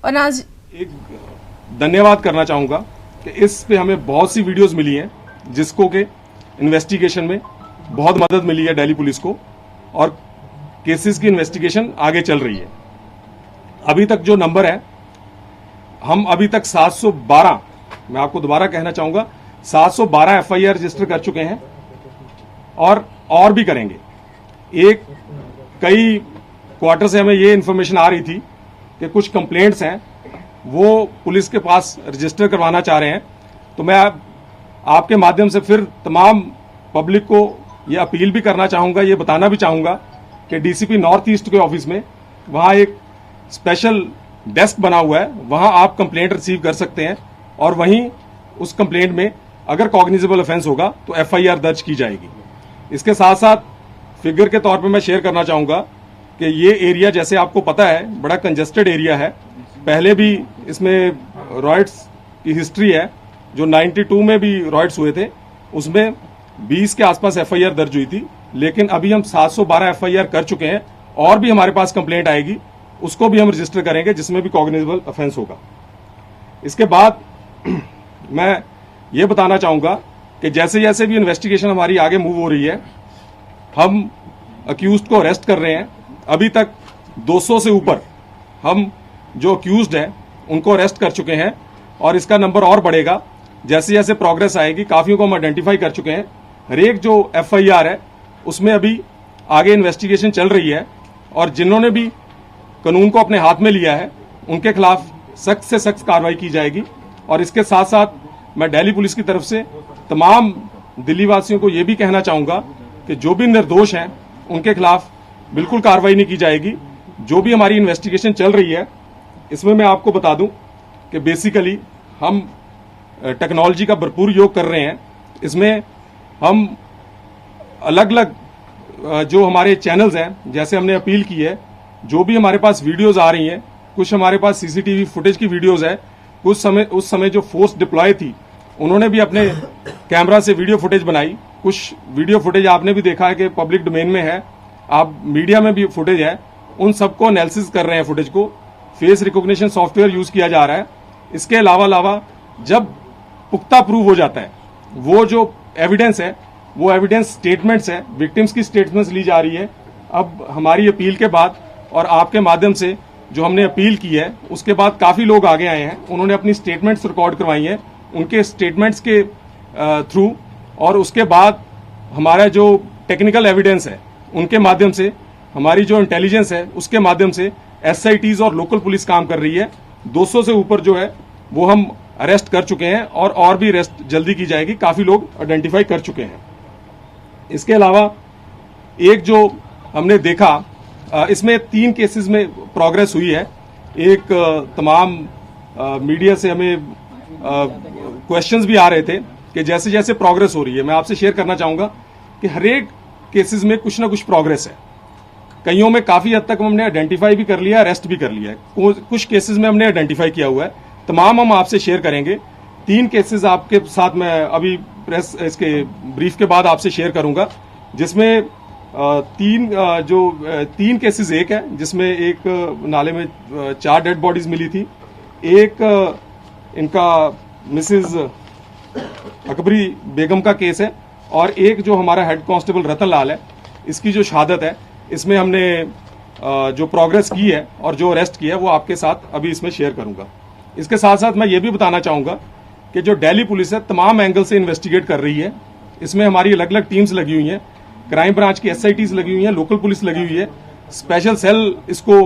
और आज एक धन्यवाद करना चाहूंगा कि इस पे हमें बहुत सी वीडियोस मिली हैं जिसको के इन्वेस्टिगेशन में बहुत मदद मिली है दिल्ली पुलिस को, और केसेस की इन्वेस्टिगेशन आगे चल रही है। अभी तक जो नंबर है, हम अभी तक 712, मैं आपको दोबारा कहना चाहूंगा, 712 एफआईआर रजिस्टर कर चुके हैं और भी करेंगे। कई क्वार्टर से हमें ये इन्फॉर्मेशन आ रही थी कि कुछ कंप्लेंट्स हैं वो पुलिस के पास रजिस्टर करवाना चाह रहे हैं। तो मैं आपके माध्यम से फिर तमाम पब्लिक को ये अपील भी करना चाहूंगा, ये बताना भी चाहूंगा कि डीसीपी नॉर्थ ईस्ट के ऑफिस में वहां एक स्पेशल डेस्क बना हुआ है, वहां आप कंप्लेंट रिसीव कर सकते हैं और वहीं उस कंप्लेंट में अगर कॉग्निजेबल ऑफेंस होगा तो एफआईआर दर्ज की जाएगी। इसके साथ साथ फिगर के तौर पे मैं शेयर करना चाहूंगा कि ये एरिया, जैसे आपको पता है, बड़ा कंजेस्टेड एरिया है। पहले भी इसमें रॉयट्स की हिस्ट्री है, जो 92 में भी रॉयट्स हुए थे, उसमें 20 के आसपास एफआईआर दर्ज हुई थी। लेकिन अभी हम 712 एफआईआर कर चुके हैं और भी हमारे पास कंप्लेंट आएगी, उसको भी हम रजिस्टर करेंगे जिसमें भी कॉग्निजेबल ऑफेंस होगा। इसके बाद मैं ये बताना चाहूंगा कि जैसे जैसे भी इन्वेस्टिगेशन हमारी आगे मूव हो रही है, हम अक्यूज्ड को अरेस्ट कर रहे हैं। अभी तक 200 से ऊपर हम जो अक्यूज्ड हैं उनको अरेस्ट कर चुके हैं और इसका नंबर और बढ़ेगा जैसे जैसे प्रोग्रेस आएगी। काफियों को हम आइडेंटिफाई कर चुके हैं। हर एक जो एफआईआर है उसमें अभी आगे इन्वेस्टिगेशन चल रही है और जिन्होंने भी कानून को अपने हाथ में लिया है उनके खिलाफ सख्त से सख्त कार्रवाई की जाएगी। और इसके साथ साथ मैं दिल्ली पुलिस की तरफ से तमाम दिल्ली वासियों को यह भी कहना चाहूंगा कि जो भी निर्दोष हैं उनके खिलाफ बिल्कुल कार्रवाई नहीं की जाएगी। जो भी हमारी इन्वेस्टिगेशन चल रही है इसमें मैं आपको बता दूं कि बेसिकली हम टेक्नोलॉजी का भरपूर योग कर रहे हैं। इसमें हम अलग अलग जो हमारे चैनल्स हैं, जैसे हमने अपील की है, जो भी हमारे पास वीडियोस आ रही हैं, कुछ हमारे पास सीसीटीवी फुटेज की वीडियोस है, उस समय जो फोर्स डिप्लॉय थी उन्होंने भी अपने कैमरा से वीडियो फुटेज बनाई। कुछ वीडियो फुटेज आपने भी देखा है कि पब्लिक डोमेन में है, आप मीडिया में भी फुटेज है। उन सबको एनालिसिस कर रहे हैं, फुटेज को फेस रिकॉग्निशन सॉफ्टवेयर यूज किया जा रहा है। इसके अलावा जब पुख्ता प्रूव हो जाता है, वो जो एविडेंस है वो एविडेंस स्टेटमेंट्स है, विक्टिम्स की स्टेटमेंट्स ली जा रही है। अब हमारी अपील के बाद और आपके माध्यम से जो हमने अपील की है उसके बाद काफी लोग आगे आए हैं, उन्होंने अपनी स्टेटमेंट्स रिकॉर्ड करवाई हैं, उनके स्टेटमेंट्स के थ्रू, और उसके बाद हमारा जो टेक्निकल एविडेंस है उनके माध्यम से, हमारी जो इंटेलिजेंस है उसके माध्यम से एसआईटीज और लोकल पुलिस काम कर रही है। 200 से ऊपर जो है वो हम अरेस्ट कर चुके हैं और भी अरेस्ट जल्दी की जाएगी। काफी लोग आइडेंटिफाई कर चुके हैं। इसके अलावा एक जो हमने देखा, इसमें 3 केसेस में प्रोग्रेस हुई है। एक तमाम मीडिया से हमें क्वेश्चंस भी आ रहे थे कि जैसे जैसे प्रोग्रेस हो रही है, मैं आपसे शेयर करना चाहूंगा कि हर एक केसेस में कुछ ना कुछ प्रोग्रेस है। कईयों में काफी हद तक हमने आइडेंटिफाई भी कर लिया, अरेस्ट भी कर लिया है। कुछ केसेस में हमने आइडेंटिफाई किया हुआ है, तमाम हम आपसे शेयर करेंगे। 3 केसेस आपके साथ मैं अभी प्रेस इसके ब्रीफ के बाद आपसे शेयर करूंगा, जिसमें 3 केसेस एक है, जिसमें एक नाले में 4 डेड बॉडीज मिली थी, एक इनका मिसेज अकबरी बेगम का केस है, और एक जो हमारा हेड कांस्टेबल रतन लाल है, इसकी जो शहादत है, इसमें हमने जो प्रोग्रेस की है और जो अरेस्ट किया है वो आपके साथ अभी इसमें शेयर करूंगा। इसके साथ साथ मैं ये भी बताना चाहूंगा कि जो दिल्ली पुलिस है तमाम एंगल से इन्वेस्टिगेट कर रही है। इसमें हमारी अलग अलग टीम्स लगी हुई हैं, क्राइम ब्रांच की एसआईटीज लगी हुई हैं, लोकल पुलिस लगी हुई है, स्पेशल सेल इसको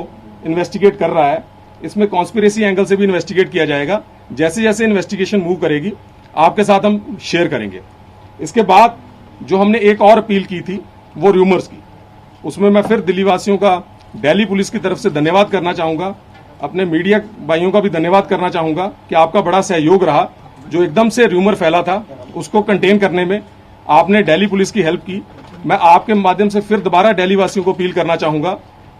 इन्वेस्टिगेट कर रहा है। इसमें कॉन्स्पिरेसी एंगल से भी इन्वेस्टिगेट किया जाएगा। जैसे जैसे इन्वेस्टिगेशन मूव करेगी आपके साथ हम शेयर करेंगे। इसके बाद जो हमने एक और अपील की थी वो र्यूमर्स की, उसमें मैं फिर दिल्ली वासियों का दिल्ली पुलिस की तरफ से धन्यवाद करना चाहूंगा, अपने मीडिया भाइयों का भी धन्यवाद करना चाहूंगा कि आपका बड़ा सहयोग रहा। जो एकदम से र्यूमर फैला था उसको कंटेन करने में आपने दिल्ली पुलिस की हेल्प की। मैं आपके माध्यम से फिर दोबारा दिल्ली वासियों को अपील करना चाहूंगा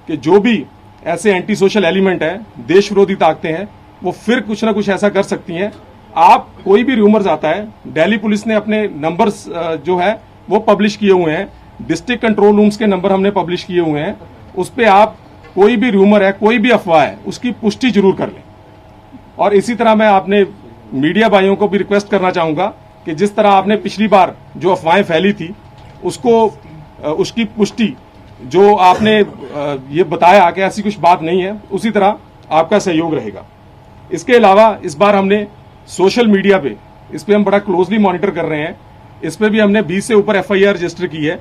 कि जो भी ऐसे एंटी सोशल एलिमेंट है, देश विरोधी ताकतें हैं, वो फिर कुछ ना कुछ ऐसा कर सकती हैं। आप कोई भी र्यूमर्स आता है, दिल्ली पुलिस ने अपने नंबर्स जो है वो पब्लिश किए हुए हैं, डिस्ट्रिक्ट कंट्रोल रूम्स के नंबर हमने पब्लिश किए हुए हैं। उस पर आप कोई भी र्यूमर है, कोई भी अफवाह है, उसकी पुष्टि जरूर कर लें। और इसी तरह मैं आपने मीडिया भाइयों को भी रिक्वेस्ट करना चाहूंगा कि जिस तरह आपने पिछली बार जो अफवाहें फैली थी उसकी पुष्टि जो आपने ये बताया कि ऐसी कुछ बात नहीं है, उसी तरह आपका सहयोग रहेगा। इसके अलावा इस बार हमने सोशल मीडिया पे इस पे हम बड़ा क्लोजली मॉनिटर कर रहे हैं। इस पे भी हमने 20 से ऊपर FIR रजिस्टर की है।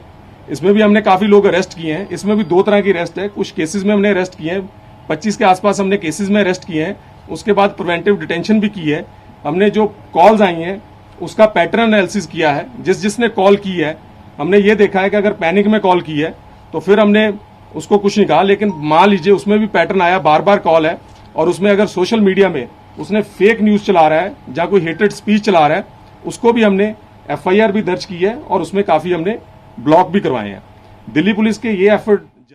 इसमें भी हमने काफी लोग अरेस्ट किए हैं। इसमें भी 2 तरह की अरेस्ट है। कुछ केसेस में हमने अरेस्ट किए हैं, 25 के आसपास हमने केसेस में अरेस्ट किए हैं। उसके बाद प्रिवेंटिव डिटेंशन भी की है। हमने जो कॉल्स आई हैं उसका पैटर्न एनालिसिस किया है। जिसने कॉल की है हमने ये देखा है कि अगर पैनिक में कॉल की है तो फिर हमने उसको कुछ नहीं कहा, लेकिन मान लीजिए उसमें भी पैटर्न आया, बार बार कॉल है और उसमें अगर सोशल मीडिया में उसने फेक न्यूज चला रहा है या कोई हेटेड स्पीच चला रहा है, उसको भी हमने FIR भी दर्ज की है और उसमें काफी हमने ब्लॉक भी करवाए हैं। दिल्ली पुलिस के ये एफर्ट